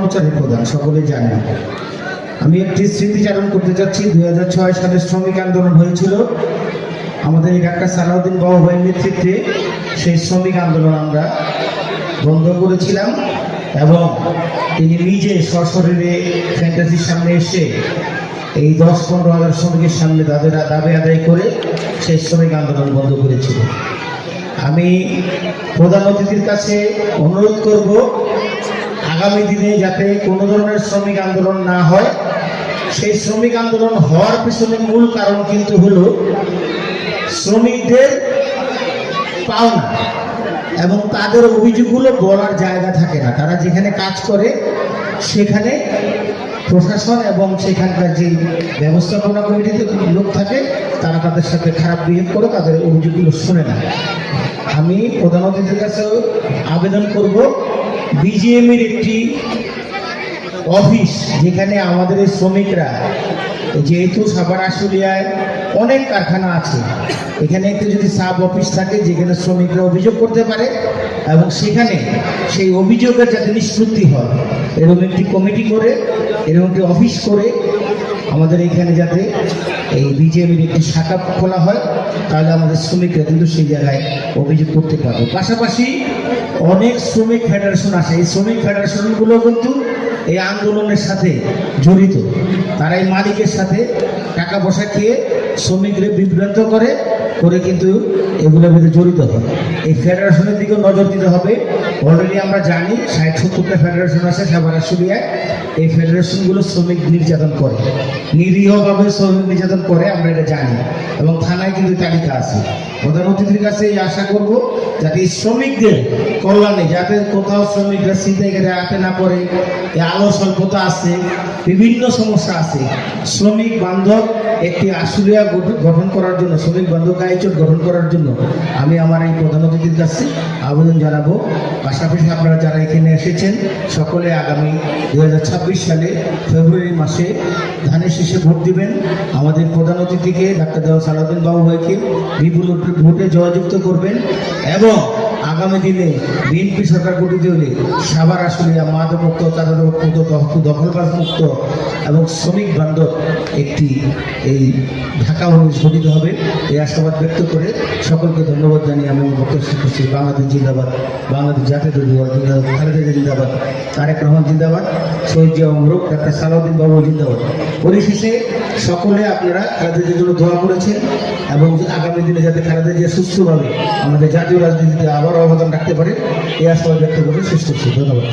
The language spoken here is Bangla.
কর্মচারী প্রধান, সকলে জানেন। আমি একটি স্মৃতিচারণ করতে যাচ্ছি। 2006 সালে শ্রমিক আন্দোলন হয়েছিল আমাদের এই ডাক্তার সালাউদ্দিন বাবু ভাইয়ের নেতৃত্বে। সেই শ্রমিক আন্দোলন আমরা বন্ধ করেছিলাম এবং তিনি নিজে সশরীরে ফ্যান্টাসির সামনে এসে এই 10-15 হাজার শ্রমিকের সামনে তাদের দাবি আদায় করে সেই শ্রমিক আন্দোলন বন্ধ করেছিল। আমি প্রধান অতিথির কাছে অনুরোধ করব আগামী দিনে যাতে কোনো ধরনের শ্রমিক আন্দোলন না হয়। সেই শ্রমিক আন্দোলন হওয়ার পিছনে মূল কারণ কিন্তু হলো শ্রমিকদের পাওনা এবং তাদের অভিযোগগুলো বলার জায়গা থাকে না। তারা যেখানে কাজ করে সেখানে প্রশাসন এবং সেখানকার যে ব্যবস্থাপনা কমিটিতে লোক থাকে তারা তাদের সাথে খারাপ বিহেভ করে, তাদের অভিযোগগুলো শোনে না। আমি প্রধান অতিথির কাছে আবেদন করব বিজিএমের একটি অফিস, যেখানে আমাদের এই শ্রমিকরা, যেহেতু সাভার আশুলিয়ায় অনেক কারখানা আছে, এখানে একটু যদি সাব অফিস থাকে যেখানে শ্রমিকরা অভিযোগ করতে পারে এবং সেখানে সেই অভিযোগের যাতে নিষ্পত্তি হয়, এরকম একটি কমিটি করে, এরকম একটি অফিস করে আমাদের এখানে যাতে এই বিজেপির একটি শাখা খোলা হয়, তাহলে আমাদের শ্রমিকরা কিন্তু সেই জায়গায় অভিযোগ করতে পারবে। পাশাপাশি অনেক শ্রমিক ফেডারেশন আছে, এই শ্রমিক ফেডারেশনগুলো কিন্তু এই আন্দোলনের সাথে জড়িত। তারা এই মালিকের সাথে টাকা পয়সা খেয়ে শ্রমিকদের বিভ্রান্ত করে কিন্তু এগুলোর মধ্যে জড়িত হয়। এই ফেডারেশনের দিকেও নজর দিতে হবে। অলরেডি আমরা জানি 60-70টা ফেডারেশন আছে সাভার আশুলিয়ায়। এই ফেডারেশনগুলো শ্রমিক নির্যাতন করে, নিরীহভাবে শ্রমিক নির্যাতন করে, আমরা এটা জানি এবং থানায় কিন্তু তালিকা আছে। প্রধান অতিথির কাছে এই আশা করব যাতে এই শ্রমিকদের কল্যাণে, যাতে কোথাও শ্রমিকরা ছিনতাইকারী হাতে না পড়ে। এই আলো স্বল্পতা আছে, বিভিন্ন সমস্যা আছে। শ্রমিক বান্ধব একটি আশুলিয়া গঠন করার জন্য, শ্রমিক বান্ধব গাইচট গঠন করার জন্য আমি আমার এই প্রধান অতিথির কাছে আবেদন জানাবো। পাশাপাশি আপনারা যারা এখানে এসেছেন সকলে আগামী 2026 সালে ফেব্রুয়ারি মাসে ধানের শীষে ভোট দিবেন। আমাদের প্রধান অতিথিকে ডাক্তার সালাউদ্দিন বাবু ভাইকে বিপুল ভোটে জয়যুক্ত করবেন এবং আগামী দিনে বিএনপি সরকার গঠিত হলে সাভার আশুলিয়া মাদক মুক্ত, কারারোগ মুক্ত, দখলবাজ মুক্ত এবং শ্রমিক বান্ধব একটি এই ঢাকা গঠিত হবে। এই আশাবাদ ব্যক্ত করে সকলকে ধন্যবাদ জানিয়ে আমি বক্তব্য শেষ করছি। বাংলাদেশ জিন্দাবাদ, বাংলাদেশ জাতীয়তাবাদী জিন্দাবাদ, খালেদা জিয়া জিন্দাবাদ, তারেক রহমান জিন্দাবাদ, শহীদ জিয়া অমরক, ডাক্তার সালাউদ্দিন বাবু জিন্দাবাদ। পরিশেষে সকলে আপনারা খালেদা জিয়ার জন্য দোয়া করেছেন এবং আগামী দিনে যাতে খালেদা জিয়া সুস্থভাবে আমাদের জাতীয় রাজনীতিতে আবারও অবদান রাখতে পারে এই আশাবাদ ব্যক্ত করে শেষ করছি। ধন্যবাদ।